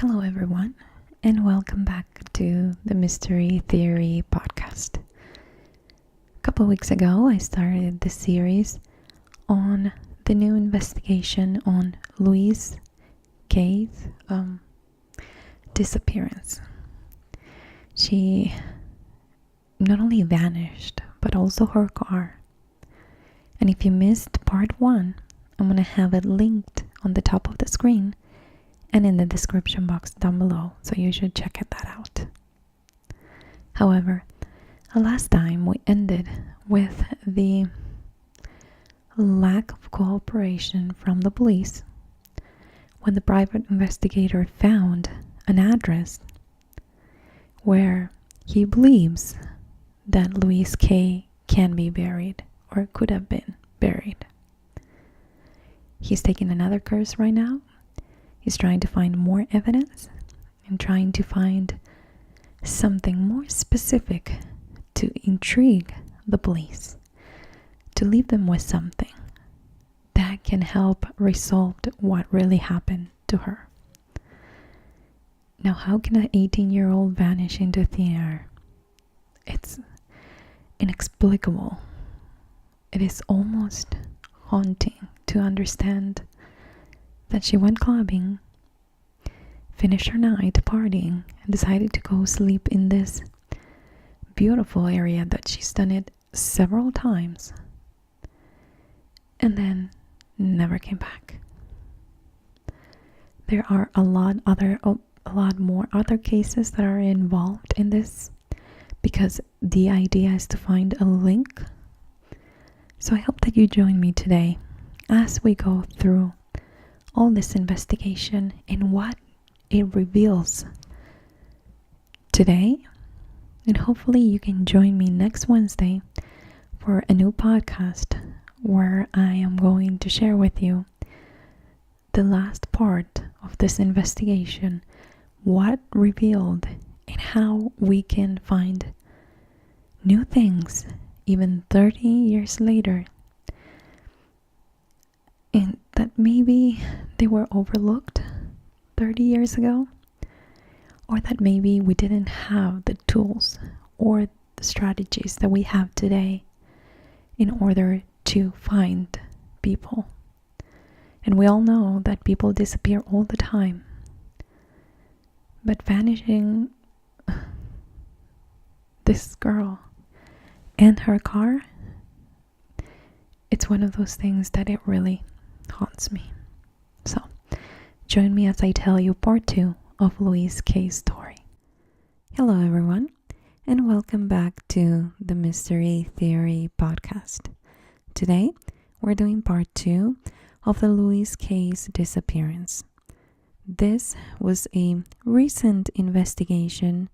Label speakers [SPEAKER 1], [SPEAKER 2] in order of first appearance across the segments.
[SPEAKER 1] Hello, everyone, and welcome back to the Mystery Theory podcast. A couple weeks ago, I started the series on the new investigation on Louise Kay's disappearance. She not only vanished, but also her car. And if you missed part 1, I'm going to have it linked on the top of the screen and in the description box down below, so you should check that out. However, last time we ended with the lack of cooperation from the police when the private investigator found an address where he believes that Louise Kay can be buried or could have been buried. He's taking another course right now. He's trying to find more evidence and trying to find something more specific to intrigue the police, to leave them with something that can help resolve what really happened to her. Now, how can an 18-year-old vanish into thin air? It's inexplicable. It is almost haunting to understand that she went clubbing, finished her night partying, and decided to go sleep in this beautiful area that she's done it several times, and then never came back. There are a lot more other cases that are involved in this, because the idea is to find a link. So I hope that you join me today as we go through all this investigation and what it reveals today. And hopefully you can join me next Wednesday for a new podcast where I am going to share with you the last part of this investigation, what revealed, and how we can find new things even 30 years later, and that maybe they were overlooked 30 years ago, or that maybe we didn't have the tools or the strategies that we have today in order to find people. And we all know that people disappear all the time, but vanishing this girl and her car, it's one of those things that it really haunts me. So join me as I tell you part 2 of Louise Kay's story. Hello, everyone, and welcome back to the Mystery Theory podcast. Today we're doing part 2 of the Louise Kay's disappearance. This was a recent investigation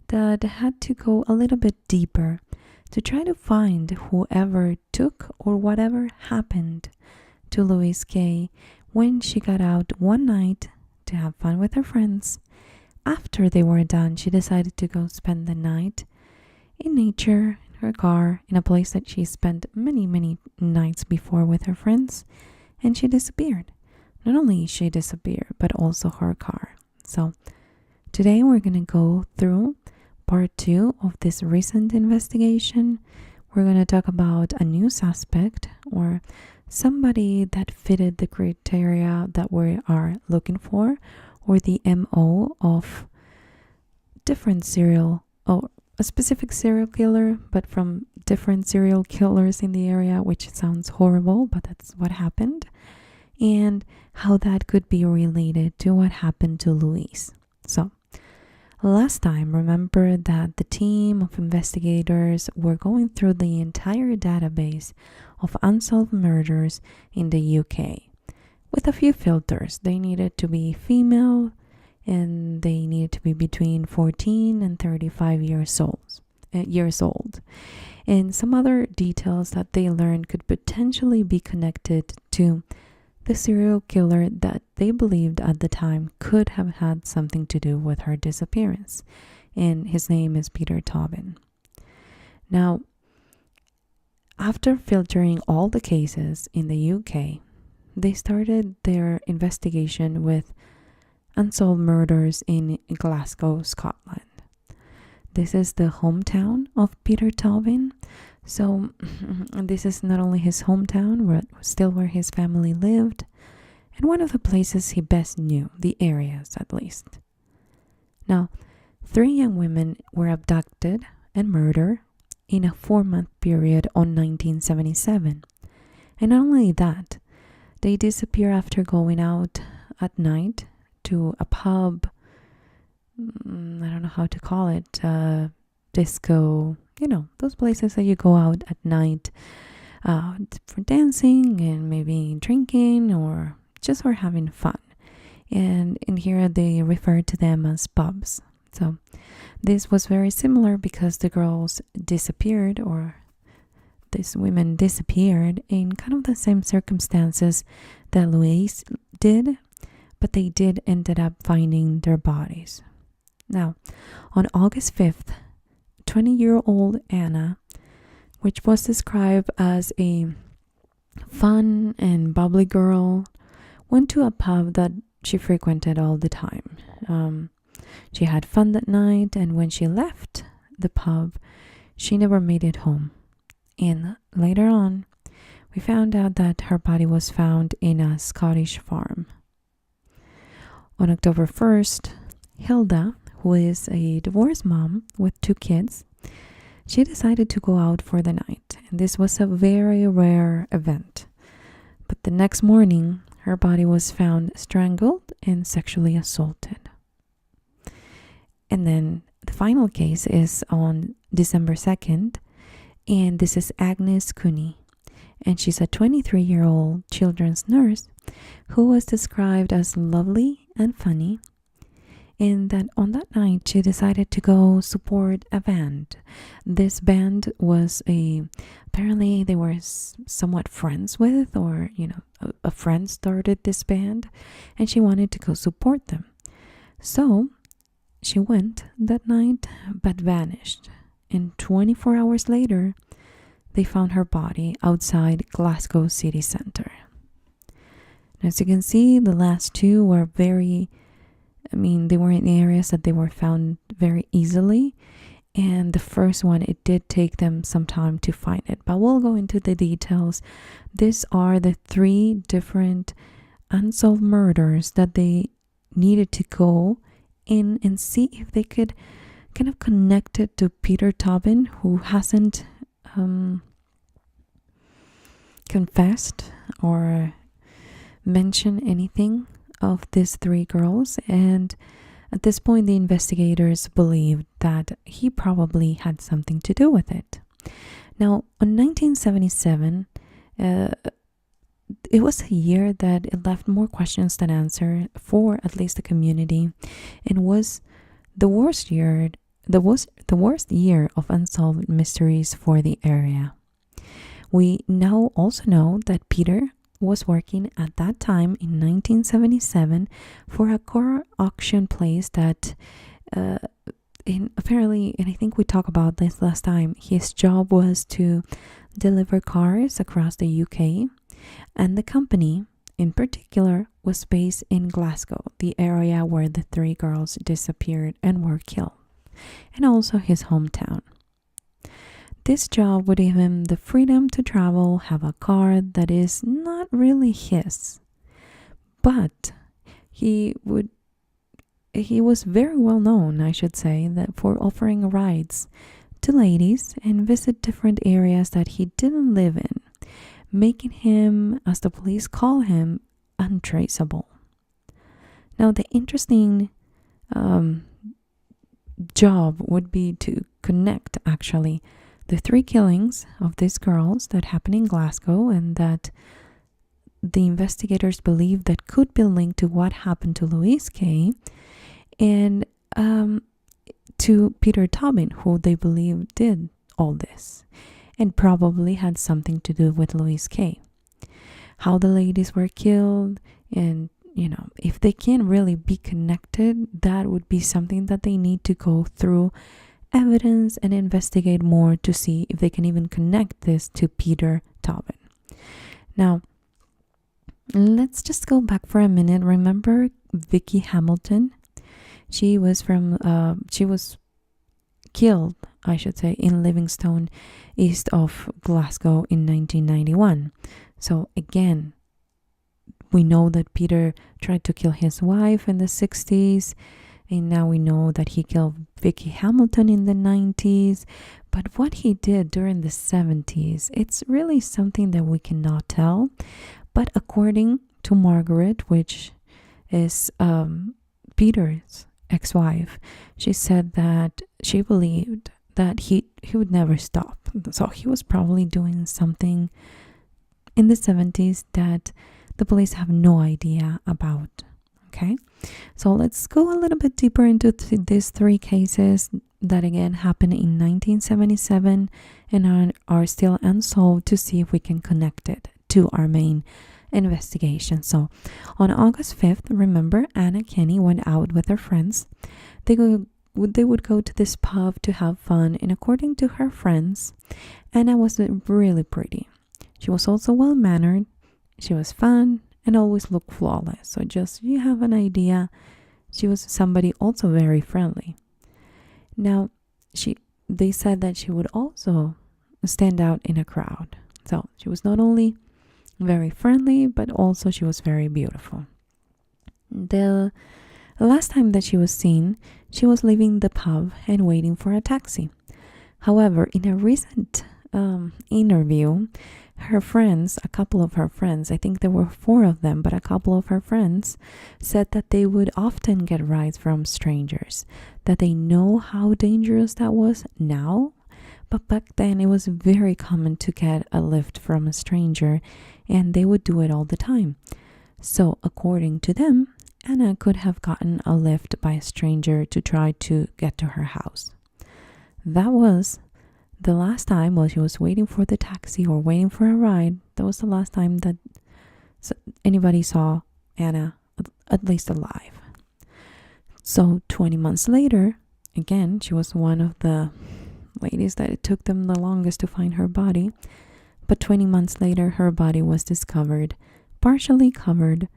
[SPEAKER 1] that had to go a little bit deeper to try to find whoever took or whatever happened to Louise Kay when she got out one night to have fun with her friends. After they were done, she decided to go spend the night in nature, in her car, in a place that she spent many nights before with her friends, and she disappeared. Not only she disappeared, but also her car. So today we're going to go through part 2 of this recent investigation. We're going to talk about a new suspect, or somebody that fitted the criteria that we are looking for, or the MO of different a specific serial killer, but from different serial killers in the area, which sounds horrible, but that's what happened, and how that could be related to what happened to Louise. So last time, remember that the team of investigators were going through the entire database of unsolved murders in the UK with a few filters. They needed to be female, and they needed to be between 14 and 35 years old. And some other details that they learned could potentially be connected to the serial killer that they believed at the time could have had something to do with her disappearance. And his name is Peter Tobin. Now, after filtering all the cases in the UK, they started their investigation with unsolved murders in Glasgow, Scotland. This is the hometown of Peter Tobin. So this is not only his hometown, but still where his family lived, and one of the places he best knew, the areas at least. Now, 3 young women were abducted and murdered in a 4-month period on 1977. And not only that, they disappear after going out at night to a pub, I don't know how to call it, disco, those places that you go out at night for dancing and maybe drinking or just for having fun. And in here they refer to them as pubs. So this was very similar because the girls disappeared, or these women disappeared in kind of the same circumstances that Louise did, but they did ended up finding their bodies. Now, on August 5th, 20-year-old Anna, which was described as a fun and bubbly girl, went to a pub that she frequented all the time. She had fun that night, and when she left the pub, she never made it home. And later on, we found out that her body was found in a Scottish farm. On October 1st, Hilda, who is a divorced mom with 2 kids, she decided to go out for the night. And this was a very rare event. But the next morning, her body was found strangled and sexually assaulted. And then the final case is on December 2nd, and this is Agnes Cooney. And she's a 23-year-old children's nurse who was described as lovely and funny. And that on that night, she decided to go support a band. This band was apparently they were somewhat friends with, or, a friend started this band, and she wanted to go support them. So she went that night, but vanished. And 24 hours later, they found her body outside Glasgow city centre. As you can see, the last 2 were they were in areas that they were found very easily. And the first one, it did take them some time to find it. But we'll go into the details. These are the 3 different unsolved murders that they needed to go in and see if they could kind of connect it to Peter Tobin, who hasn't confessed or mentioned anything of these 3 girls. And at this point, the investigators believed that he probably had something to do with it. Now, in 1977, it was a year that it left more questions than answers for at least the community, and was the worst year of unsolved mysteries for the area. We now also know that Peter was working at that time in 1977 for a car auction place that apparently, and I think we talked about this last time, his job was to deliver cars across the UK, and the company in particular was based in Glasgow, the area where the 3 girls disappeared and were killed, and also his hometown. This job would give him the freedom to travel, have a car that is not really his. But he was very well known, I should say, that for offering rides to ladies and visit different areas that he didn't live in, making him, as the police call him, untraceable. Now, the interesting job would be to connect, actually, the 3 killings of these girls that happened in Glasgow, and that the investigators believe that could be linked to what happened to Louise Kay, and to Peter Tobin, who they believe did all this and probably had something to do with Louise Kay. How the ladies were killed, and if they can really be connected, that would be something that they need to go through evidence and investigate more to see if they can even connect this to Peter Tobin. Now, let's just go back for a minute. Remember Vicky Hamilton. She was killed, I should say, in Livingstone, east of Glasgow in 1991. So again, we know that Peter tried to kill his wife in the 60s, and now we know that he killed Vicky Hamilton in the 90s. But what he did during the 70s, it's really something that we cannot tell. But according to Margaret, which is Peter's ex-wife, she said that she believed that he would never stop. So he was probably doing something in the 70s that the police have no idea about. Okay, so let's go a little bit deeper into these three cases that again happened in 1977 and are still unsolved, to see if we can connect it to our main investigation. So on August 5th, remember, Anna Kenny went out with her friends. They would go to this pub to have fun, and according to her friends, Anna was really pretty. She was also well-mannered, she was fun, and always looked flawless. So just you have an idea, she was somebody also very friendly. Now, they said that she would also stand out in a crowd. So she was not only very friendly, but also she was very beautiful. The last time that she was seen, she was leaving the pub and waiting for a taxi. However, in a recent interview, her friends, a couple of her friends, I think there were 4 of them, but a couple of her friends said that they would often get rides from strangers, that they know how dangerous that was now, but back then it was very common to get a lift from a stranger, and they would do it all the time. So according to them, Anna could have gotten a lift by a stranger to try to get to her house. That was the last time, while she was waiting for the taxi or waiting for a ride, that was the last time that anybody saw Anna, at least alive. So 20 months later, again, she was one of the ladies that it took them the longest to find her body. But 20 months later, her body was discovered, partially covered,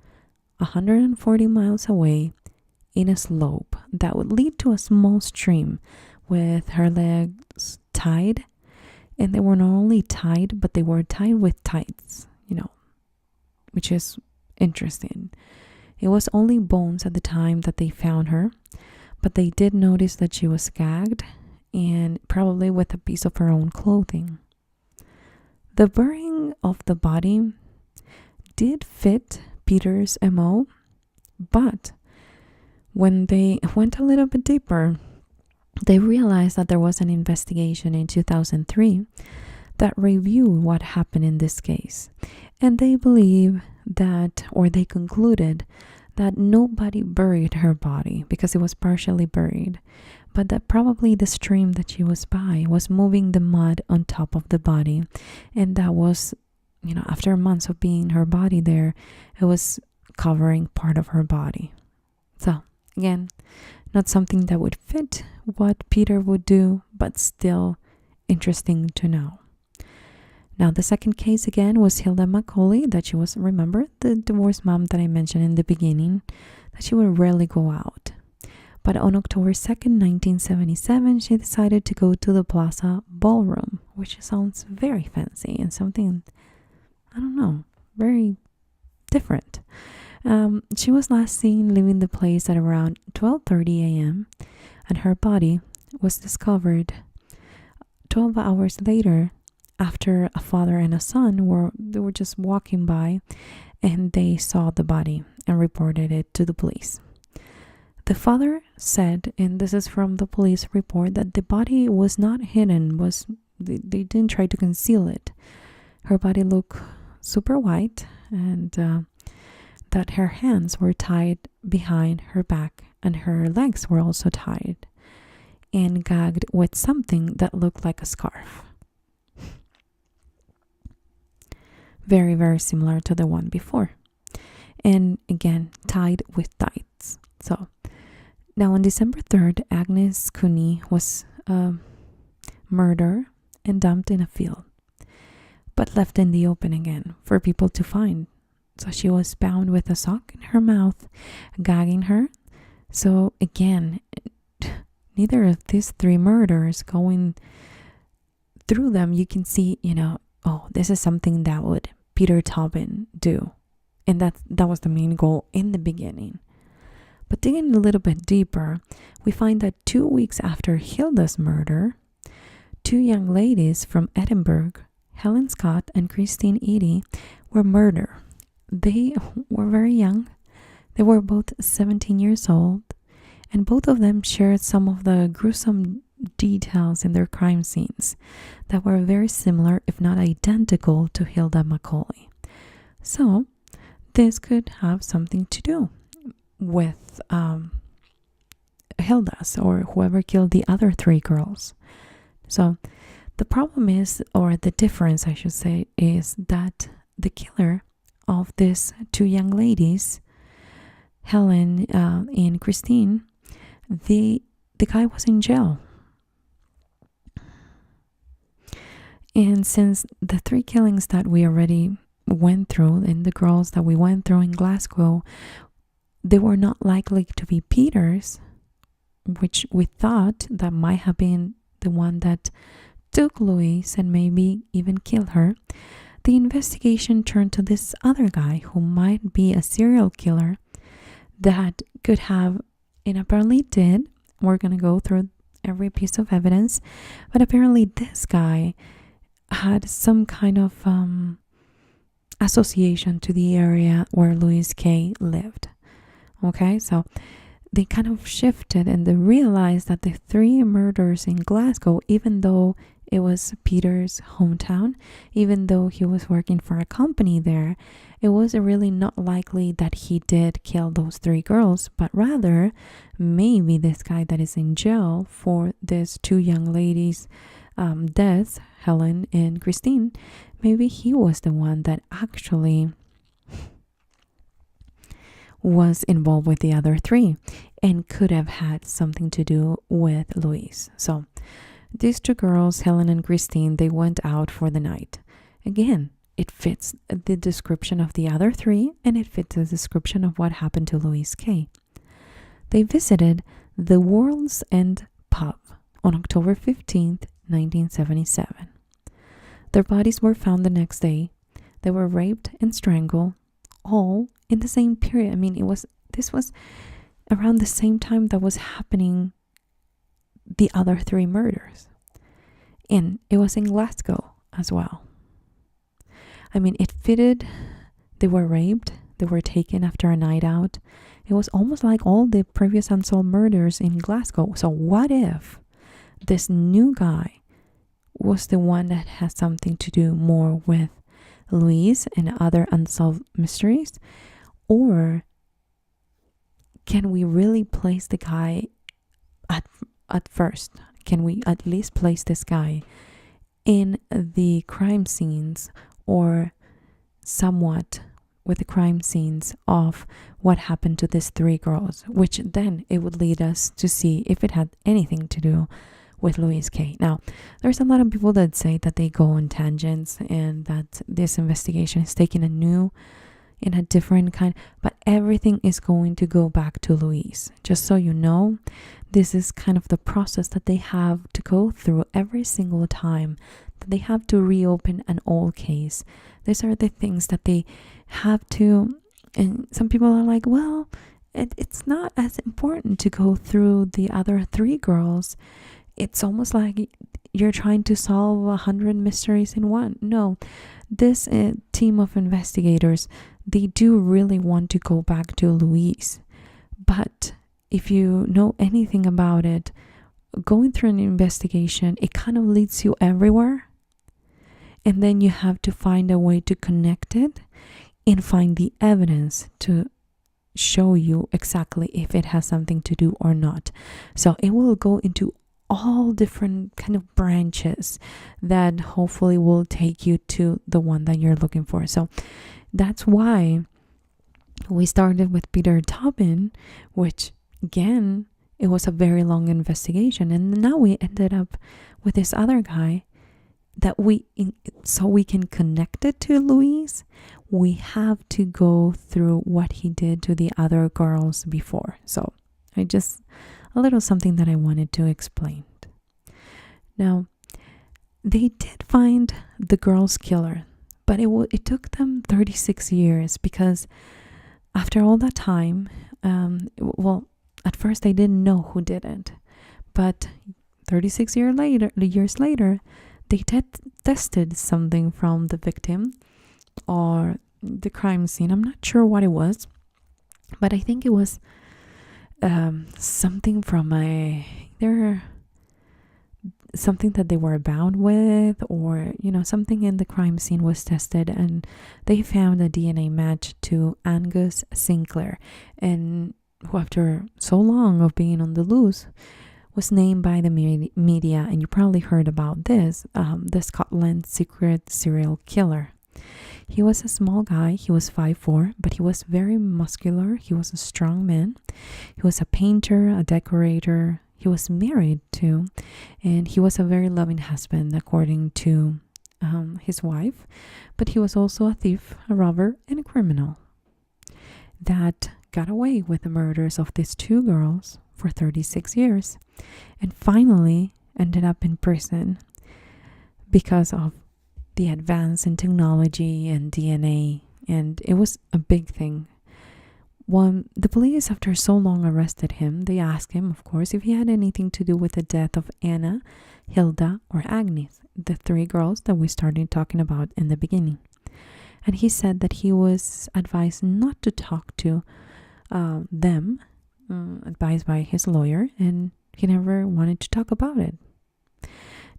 [SPEAKER 1] 140 miles away in a slope that would lead to a small stream, with her legs tied. And they were not only tied, but they were tied with tights, which is interesting. It was only bones at the time that they found her, but they did notice that she was gagged and probably with a piece of her own clothing. The burying of the body did fit Peter's MO, but when they went a little bit deeper, they realized that there was an investigation in 2003 that reviewed what happened in this case. And they believe that, or they concluded that nobody buried her body because it was partially buried, but that probably the stream that she was by was moving the mud on top of the body. And that was, after months of being her body there, it was covering part of her body. So, again, not something that would fit what Peter would do, but still interesting to know. Now, the second case again was Hilda Macaulay, that she was, remember, the divorced mom that I mentioned in the beginning, that she would rarely go out. But on October 2nd, 1977, she decided to go to the Plaza Ballroom, which sounds very fancy and something, I don't know, very different. She was last seen leaving the place at around 12:30 a.m. and her body was discovered 12 hours later, after a father and a son were just walking by, and they saw the body and reported it to the police. The father said, and this is from the police report, that the body was not hidden, they didn't try to conceal it. Her body looked super white, and that her hands were tied behind her back and her legs were also tied and gagged with something that looked like a scarf. Very, very similar to the one before. And again, tied with tights. So, now on December 3rd, Agnes Cooney was murdered and dumped in a field, but left in the open again for people to find So she was bound with a sock in her mouth, gagging her. So again, neither of these three murders, going through them, you can see, oh, this is something that would Peter Tobin do. And that was the main goal in the beginning. But digging a little bit deeper, we find that 2 weeks after Hilda's murder, two young ladies from Edinburgh, Helen Scott and Christine Eady, were murdered. They were very young. They were both 17 years old, and both of them shared some of the gruesome details in their crime scenes that were very similar, if not identical, to Hilda Macaulay. So, this could have something to do with Hilda's, or whoever killed the other three girls. So, the problem is, or the difference I should say, is that the killer of these two young ladies, Helen and Christine, the guy was in jail. And since the three killings that we already went through, and the girls that we went through in Glasgow, they were not likely to be Peter's, which we thought that might have been the one that took Louise and maybe even killed her. The investigation turned to this other guy who might be a serial killer that could have, and apparently did. We're going to go through every piece of evidence, but apparently this guy had some kind of association to the area where Louise Kay lived. Okay, so they kind of shifted and they realized that the three murders in Glasgow, even though it was Peter's hometown, even though he was working for a company there, it was really not likely that he did kill those three girls, but rather maybe this guy that is in jail for these two young ladies' deaths, Helen and Christine, maybe he was the one that actually was involved with the other three and could have had something to do with Louise. So these two girls, Helen and Christine, they went out for the night. Again, it fits the description of the other three, and it fits the description of what happened to Louise Kay. They visited the World's End pub on October 15th, 1977. Their bodies were found the next day. They were raped and strangled, all in the same period. I mean, this was around the same time that was happening the other three murders. And it was in Glasgow as well. I mean, it fitted. They were raped. They were taken after a night out. It was almost like all the previous unsolved murders in Glasgow. So what if this new guy was the one that has something to do more with Louise and other unsolved mysteries? Or can we really place the guy at first? Can we at least place this guy in the crime scenes, or somewhat with the crime scenes of what happened to these three girls, which then it would lead us to see if it had anything to do with Louise Kay. Now, there's a lot of people that say that they go on tangents and that this investigation is taking a different kind, but everything is going to go back to Louise. Just so you know, this is kind of the process that they have to go through every single time that they have to reopen an old case. These are the things that they have to, and some people are like, well, it's not as important to go through the other three girls. It's almost like you're trying to solve 100 mysteries in one. No, this team of investigators, they do really want to go back to Louise. But if you know anything about it, going through an investigation, it kind of leads you everywhere. And then you have to find a way to connect it and find the evidence to show you exactly if it has something to do or not. So it will go into all different kind of branches that hopefully will take you to the one that you're looking for. So that's why we started with Peter Tobin, which again, it was a very long investigation, and now we ended up with this other guy that so we can connect it to Luis, we have to go through what he did to the other girls before. So a little something that I wanted to explain. Now, they did find the girl's killer, but it took them 36 years because after all that time, at first they didn't know who did it, but 36 years later, they tested something from the victim or the crime scene. I'm not sure what it was, but I think it was something from something that they were bound with, or something in the crime scene was tested, and they found a DNA match to Angus Sinclair, and who after so long of being on the loose was named by the media, and you probably heard about this, the Scotland secret serial killer. He was a small guy. He was 5'4", but he was very muscular. He was a strong man. He was a painter, a decorator. He was married too, and he was a very loving husband, according to his wife. But he was also a thief, a robber, and a criminal that got away with the murders of these two girls for 36 years and finally ended up in prison because of the advance in technology and DNA, and it was a big thing. When the police, after so long, arrested him, they asked him, of course, if he had anything to do with the death of Anna, Hilda, or Agnes, the three girls that we started talking about in the beginning. And he said that he was advised not to talk to them, advised by his lawyer, and he never wanted to talk about it.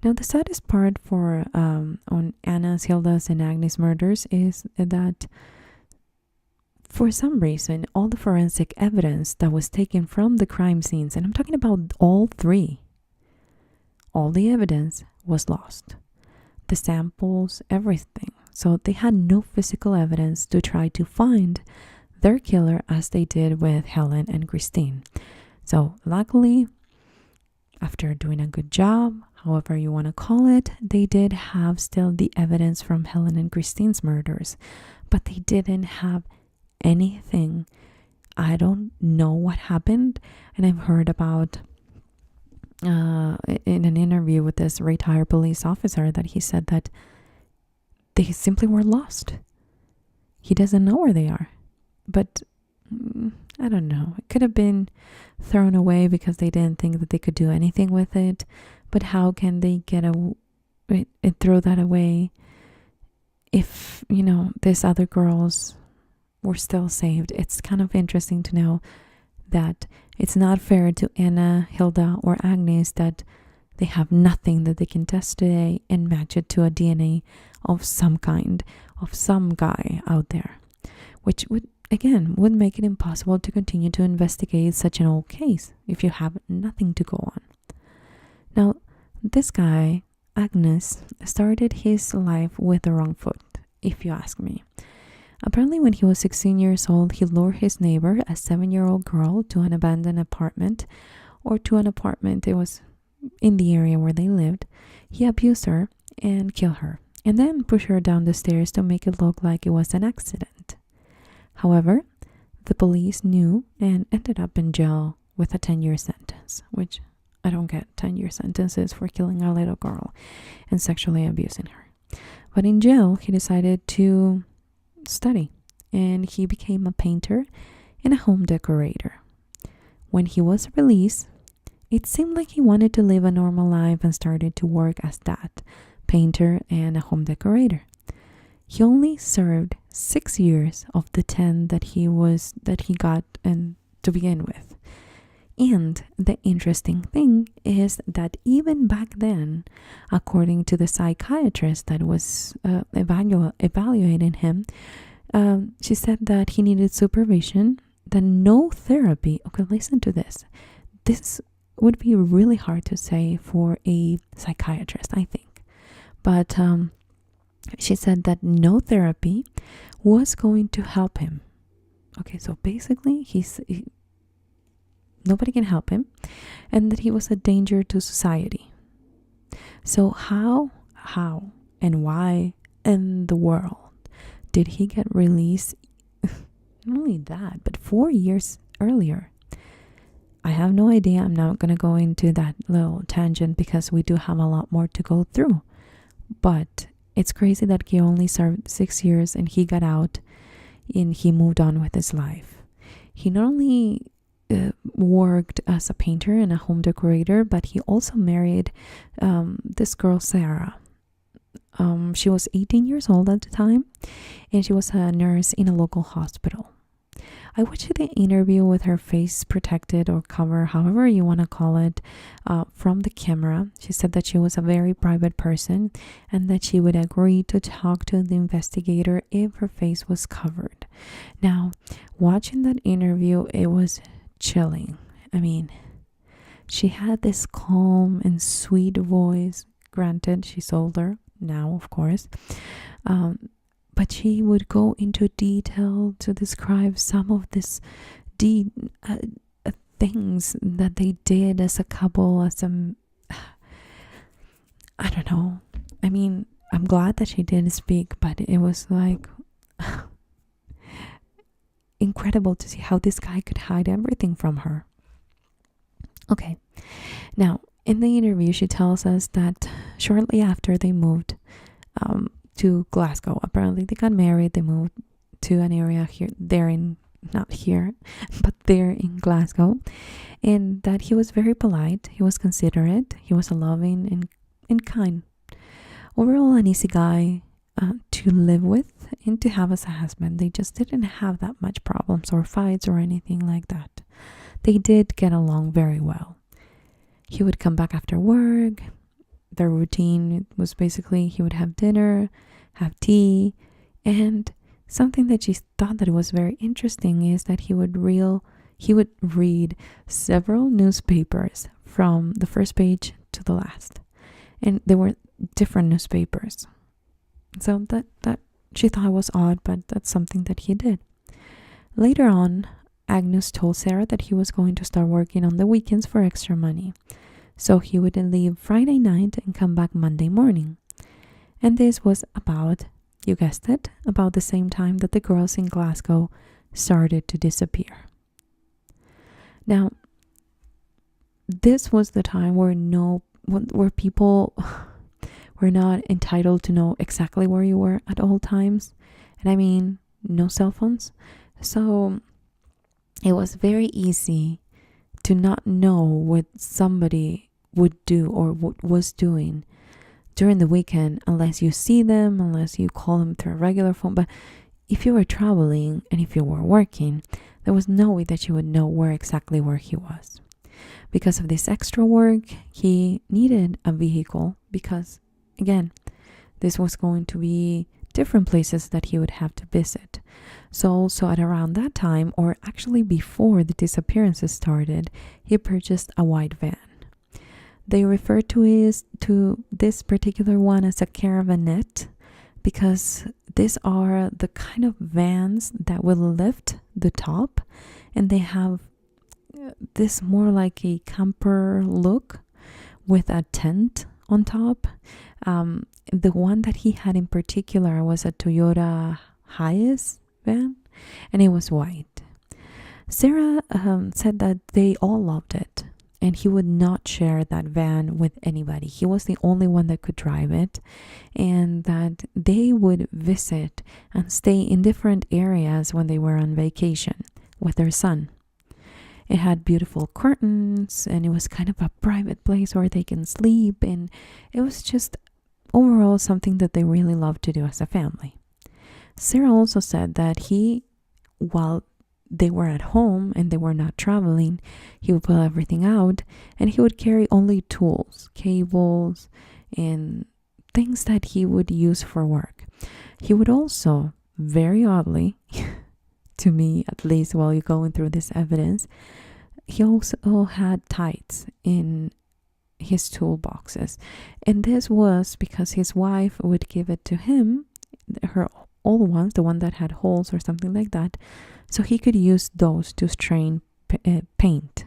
[SPEAKER 1] Now, the saddest part for on Anna's, Hilda's, and Agnes' murders is that for some reason, all the forensic evidence that was taken from the crime scenes, and I'm talking about all three, all the evidence was lost. The samples, everything. So they had no physical evidence to try to find their killer as they did with Helen and Christine. So luckily, after doing a good job, however you want to call it, they did have still the evidence from Helen and Christine's murders, but they didn't have anything. I don't know what happened, and I've heard about in an interview with this retired police officer that he said that they simply were lost. He doesn't know where they are, but I don't know. It could have been thrown away because they didn't think that they could do anything with it, but how can they throw that away if these other girls were still saved? It's kind of interesting to know that it's not fair to Anna, Hilda, or Agnes that they have nothing that they can test today and match it to a DNA of some kind, of some guy out there, which would make it impossible to continue to investigate such an old case if you have nothing to go on. Now, this guy, Agnes, started his life with the wrong foot, if you ask me. Apparently, when he was 16 years old, he lured his neighbor, a 7-year-old girl, to an abandoned apartment, or to an apartment. It was in the area where they lived. He abused her and killed her, and then pushed her down the stairs to make it look like it was an accident. However, the police knew and ended up in jail with a 10-year sentence, which I don't get 10-year sentences for killing a little girl and sexually abusing her. But in jail, he decided to study, and he became a painter and a home decorator. When he was released, it seemed like he wanted to live a normal life and started to work as that, painter and a home decorator. He only served 6 years of the 10 that he got to begin with. And the interesting thing is that even back then, according to the psychiatrist that was evaluating him, she said that he needed supervision, that no therapy. Okay, listen to this. This would be really hard to say for a psychiatrist, I think. But she said that no therapy was going to help him. Okay, so basically nobody can help him, and that he was a danger to society. So how how and why in the world did he get released? Not only that, but 4 years earlier. I have no idea. I'm not going to go into that little tangent because we do have a lot more to go through. But it's crazy that he only served 6 years and he got out and he moved on with his life. He not only worked as a painter and a home decorator, but he also married this girl, Sarah. She was 18 years old at the time, and she was a nurse in a local hospital. I watched the interview with her face protected or cover, however you want to call it, from the camera. She said that she was a very private person and that she would agree to talk to the investigator if her face was covered. Now, watching that interview, it was chilling. I mean, she had this calm and sweet voice. Granted, she's older now, of course. But she would go into detail to describe some of these things that they did as a couple, I don't know. I mean, I'm glad that she did speak, but it was like incredible to see how this guy could hide everything from her. Okay, now in the interview, she tells us that shortly after they moved to Glasgow. Apparently they got married, they moved to an area there in Glasgow, and that he was very polite, he was considerate, he was a loving and kind. Overall, an easy guy to live with and to have as a husband. They just didn't have that much problems or fights or anything like that. They did get along very well. He would come back after work. Their routine was basically he would have dinner, have tea, and something that she thought that was very interesting is that he would read several newspapers from the first page to the last, and there were different newspapers. So that she thought was odd, but that's something that he did. Later on, Agnes told Sarah that he was going to start working on the weekends for extra money. So he would leave Friday night and come back Monday morning. And this was about, you guessed it, about the same time that the girls in Glasgow started to disappear. Now, this was the time where people were not entitled to know exactly where you were at all times. And I mean, no cell phones. So it was very easy to not know what somebody would do or what was doing during the weekend unless you see them, unless you call them through a regular phone. But if you were traveling and if you were working, there was no way that you would know exactly where he was. Because of this extra work, he needed a vehicle because, again, this was going to be different places that he would have to visit. So also at around that time, or actually before the disappearances started, he purchased a white van. They refer to this particular one as a caravanette because these are the kind of vans that will lift the top, and they have this more like a camper look with a tent on top. The one that he had in particular was a Toyota Hiace van, and it was white. Sarah said that they all loved it, and he would not share that van with anybody. He was the only one that could drive it, and that they would visit and stay in different areas when they were on vacation with their son. It had beautiful curtains, and it was kind of a private place where they can sleep, and it was just overall something that they really loved to do as a family. Sarah also said that while they were at home and they were not traveling, he would pull everything out and he would carry only tools, cables, and things that he would use for work. He would also, very oddly, to me at least while you're going through this evidence, he also had tights in his toolboxes, and this was because his wife would give it to him, her old ones, the one that had holes or something like that, so he could use those to strain paint.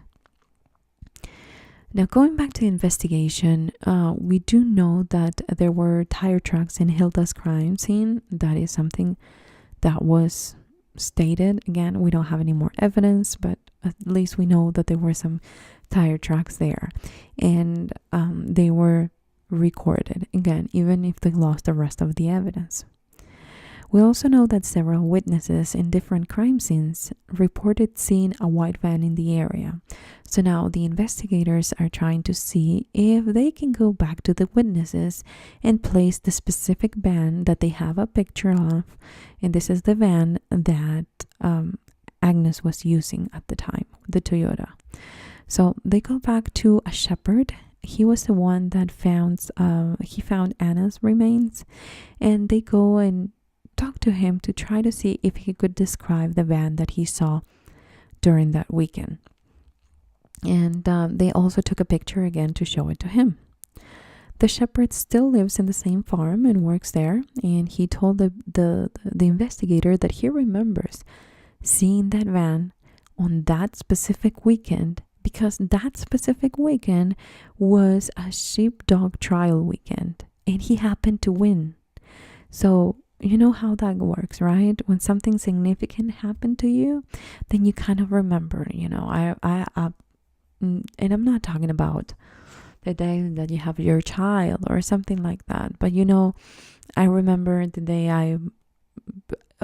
[SPEAKER 1] Now, going back to the investigation, we do know that there were tire tracks in Hilda's crime scene. That is something that was stated. Again, we don't have any more evidence, but at least we know that there were some tire tracks there, and they were recorded, again, even if they lost the rest of the evidence. We also know that several witnesses in different crime scenes reported seeing a white van in the area. So now the investigators are trying to see if they can go back to the witnesses and place the specific van that they have a picture of. And this is the van that Agnes was using at the time, the Toyota. So they go back to a shepherd. He was the one that found Anna's remains, and they go and talk to him to try to see if he could describe the van that he saw during that weekend. And they also took a picture again to show it to him. The shepherd still lives in the same farm and works there, and he told the investigator that he remembers seeing that van on that specific weekend, because that specific weekend was a sheepdog trial weekend and he happened to win. So you know how that works, right? When something significant happened to you, then you kind of remember, and I'm not talking about the day that you have your child or something like that, but I remember the day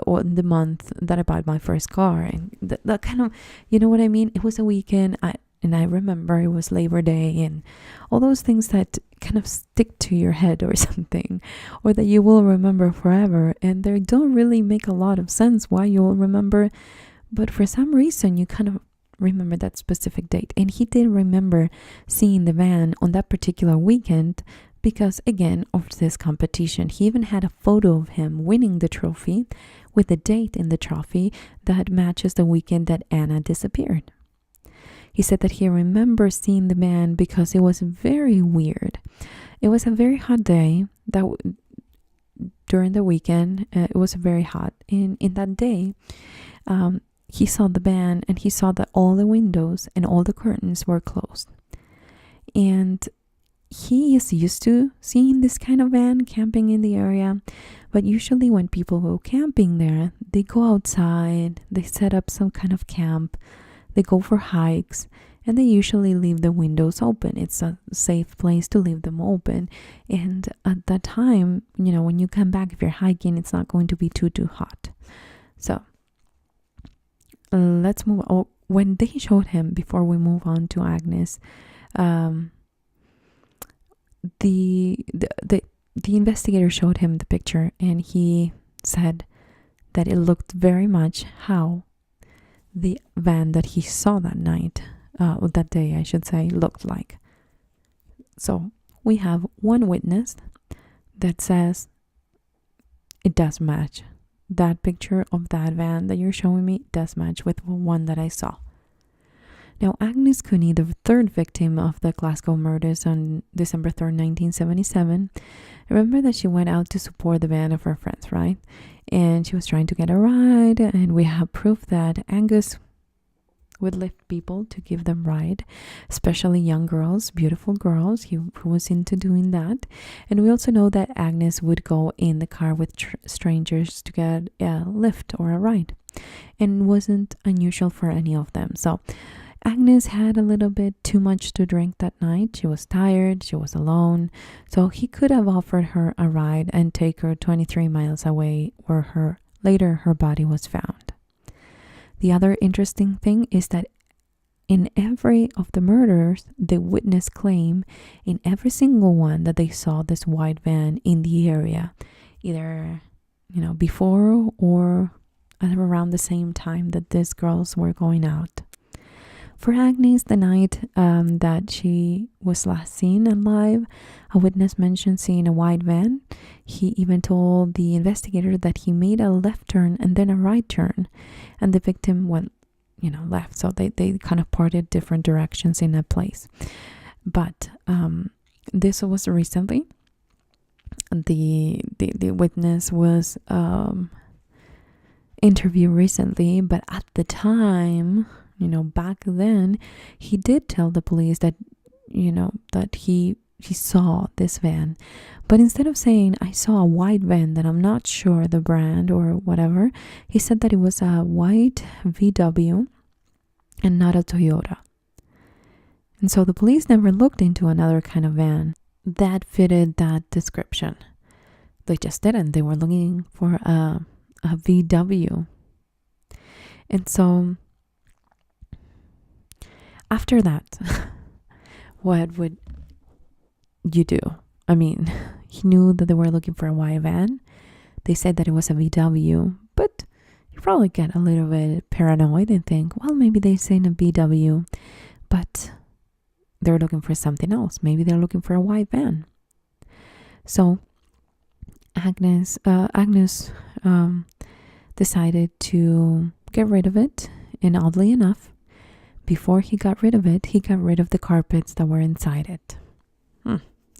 [SPEAKER 1] or the month that I bought my first car, and that kind of, you know what I mean? It was a weekend, and I remember it was Labor Day, and all those things that kind of stick to your head or something, or that you will remember forever, and they don't really make a lot of sense why you'll remember, but for some reason you kind of remember that specific date. And he did remember seeing the van on that particular weekend because, again, of this competition. He even had a photo of him winning the trophy with the date in the trophy that matches the weekend that Anna disappeared. He said that he remembers seeing the van because it was very weird. It was a very hot day during the weekend. It was very hot. In that day, he saw the van, and he saw that all the windows and all the curtains were closed. And he is used to seeing this kind of van camping in the area. But usually when people go camping there, they go outside, they set up some kind of camp, they go for hikes, and they usually leave the windows open. It's a safe place to leave them open. And at that time, when you come back, if you're hiking, it's not going to be too hot. So let's move on. When they showed him, before we move on to Agnes, the investigator showed him the picture, and he said that it looked very much how the van that he saw that night, that day I should say, looked like. So we have one witness that says it does match. That picture of that van that you're showing me does match with one that I saw. Now, Agnes Cooney, the third victim of the Glasgow murders on December 3rd, 1977, remember that she went out to support the band of her friends, right? And she was trying to get a ride, and we have proof that Angus would lift people to give them ride, especially young girls, beautiful girls. He was into doing that. And we also know that Agnes would go in the car with strangers to get a lift or a ride, and wasn't unusual for any of them. So Agnes had a little bit too much to drink that night. She was tired, she was alone, so he could have offered her a ride and take her 23 miles away where later her body was found. The other interesting thing is that in every of the murders, the witness claim in every single one that they saw this white van in the area, either before or at around the same time that these girls were going out. For Agnes, the night that she was last seen alive, a witness mentioned seeing a white van. He even told the investigator that he made a left turn and then a right turn, and the victim went, left. So they kind of parted different directions in a place. But this was recently. The witness was interviewed recently, but at the time, back then, he did tell the police that that he saw this van. But instead of saying I saw a white van that I'm not sure the brand or whatever, he said that it was a white VW and not a Toyota. And so the police never looked into another kind of van that fitted that description. They just didn't. They were looking for a VW. And so after that, what would you do? I mean, he knew that they were looking for a white van. They said that it was a VW, but you probably get a little bit paranoid and think, well, maybe they're saying a VW, but they're looking for something else. Maybe they're looking for a white van. So Agnes decided to get rid of it, and oddly enough, before he got rid of it, he got rid of the carpets that were inside it.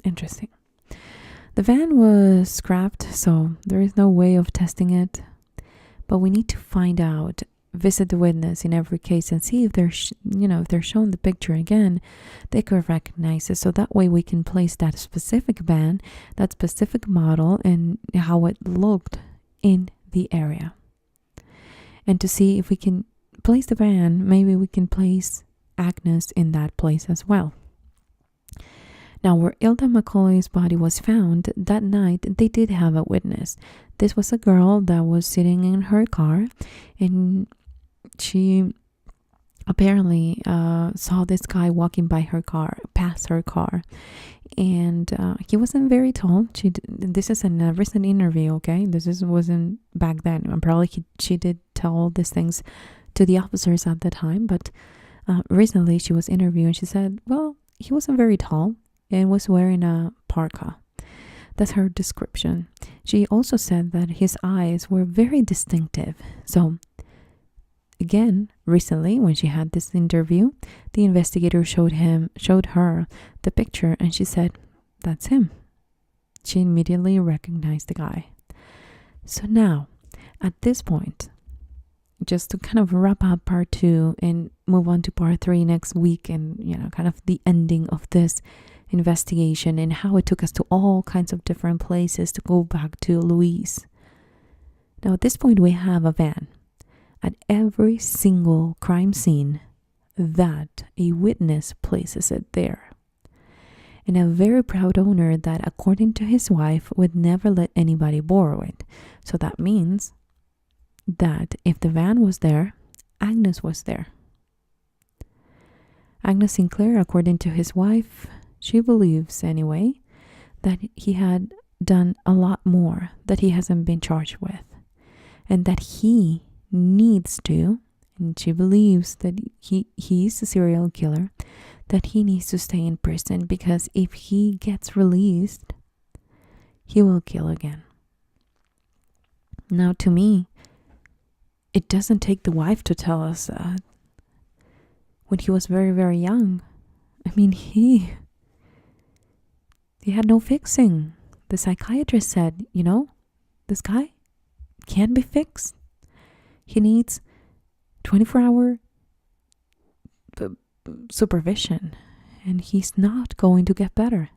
[SPEAKER 1] Interesting. The van was scrapped, so there is no way of testing it, but we need to find out, visit the witness in every case and see if they're if they're shown the picture again, they could recognize it, so that way we can place that specific van, that specific model, and how it looked in the area. And to see if we can place the van, maybe we can place Agnes in that place as well. Now, where Ilda McCauley's body was found that night, they did have a witness. This was a girl that was sitting in her car, and she apparently saw this guy walking by her car, past her car, and he wasn't very tall. This is in a recent interview, okay? Wasn't back then. She did tell all these things to the officers at the time, but recently she was interviewed and she said, well, he wasn't very tall and was wearing a parka. That's her description. She also said that his eyes were very distinctive. So again, recently when she had this interview, the investigator showed her the picture, and she said, that's him. She immediately recognized the guy. So now, at this point, just to kind of wrap up part 2 and move on to part 3 next week, and kind of the ending of this investigation and how it took us to all kinds of different places to go back to Louise. Now at this point we have a van at every single crime scene that a witness places it there, and a very proud owner that, according to his wife, would never let anybody borrow it. So that means that if the van was there, Agnes was there. Agnes Sinclair, according to his wife, she believes anyway that he had done a lot more that he hasn't been charged with, and that he needs to, and she believes that he's a serial killer, that he needs to stay in prison, because if he gets released, he will kill again. Now, to me, it doesn't take the wife to tell us that. When he was very, very young, I mean, he had no fixing. The psychiatrist said, this guy can't be fixed. He needs 24-hour supervision, and he's not going to get better.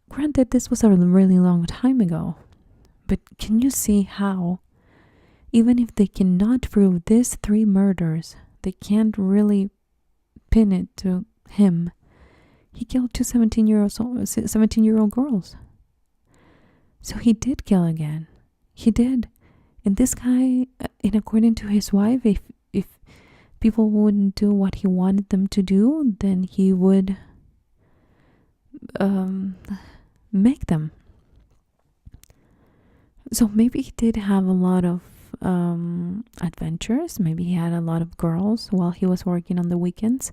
[SPEAKER 1] Granted, this was a really long time ago, but can you see how, even if they cannot prove these 3 murders, they can't really pin it to him? He killed 2 17-year-old girls. So he did kill again. He did. And this guy, and according to his wife, if people wouldn't do what he wanted them to do, then he would make them. So maybe he did have a lot of adventures. Maybe he had a lot of girls while he was working on the weekends,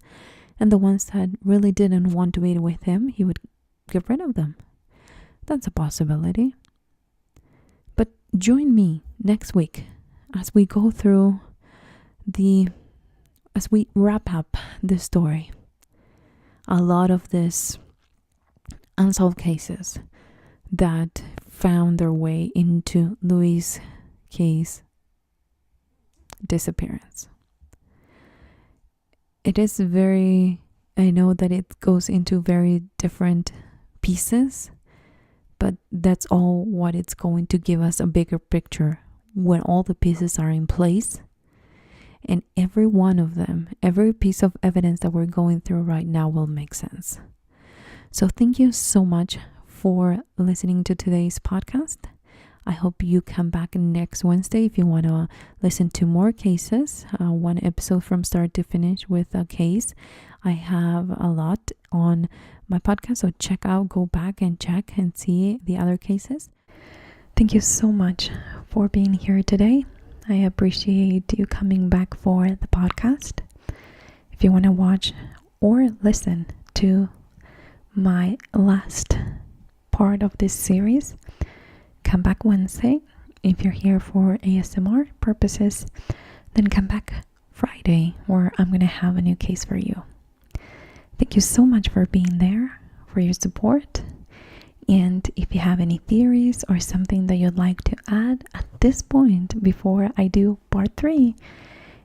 [SPEAKER 1] and the ones that really didn't want to be with him, he would get rid of them. That's a possibility. But join me next week as we go through as we wrap up this story. A lot of this unsolved cases that found their way into Louise Kay's disappearance. It is very I know that it goes into very different pieces, but that's all what it's going to give us a bigger picture when all the pieces are in place. And every one of them, every piece of evidence that we're going through right now will make sense. So thank you so much for listening to today's podcast. I hope you come back next Wednesday if you want to listen to more cases, one episode from start to finish with a case. I have a lot on my podcast, so go back and check and see the other cases. Thank you so much for being here today. I appreciate you coming back for the podcast. If you want to watch or listen to my last part of this series, come back Wednesday. If you're here for ASMR purposes, then come back Friday, where I'm going to have a new case for you. Thank you so much for being there, for your support. And if you have any theories or something that you'd like to add at this point before I do part 3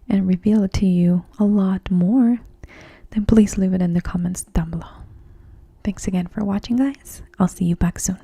[SPEAKER 1] and reveal it to you a lot more, then please leave it in the comments down below. Thanks again for watching, guys. I'll see you back soon.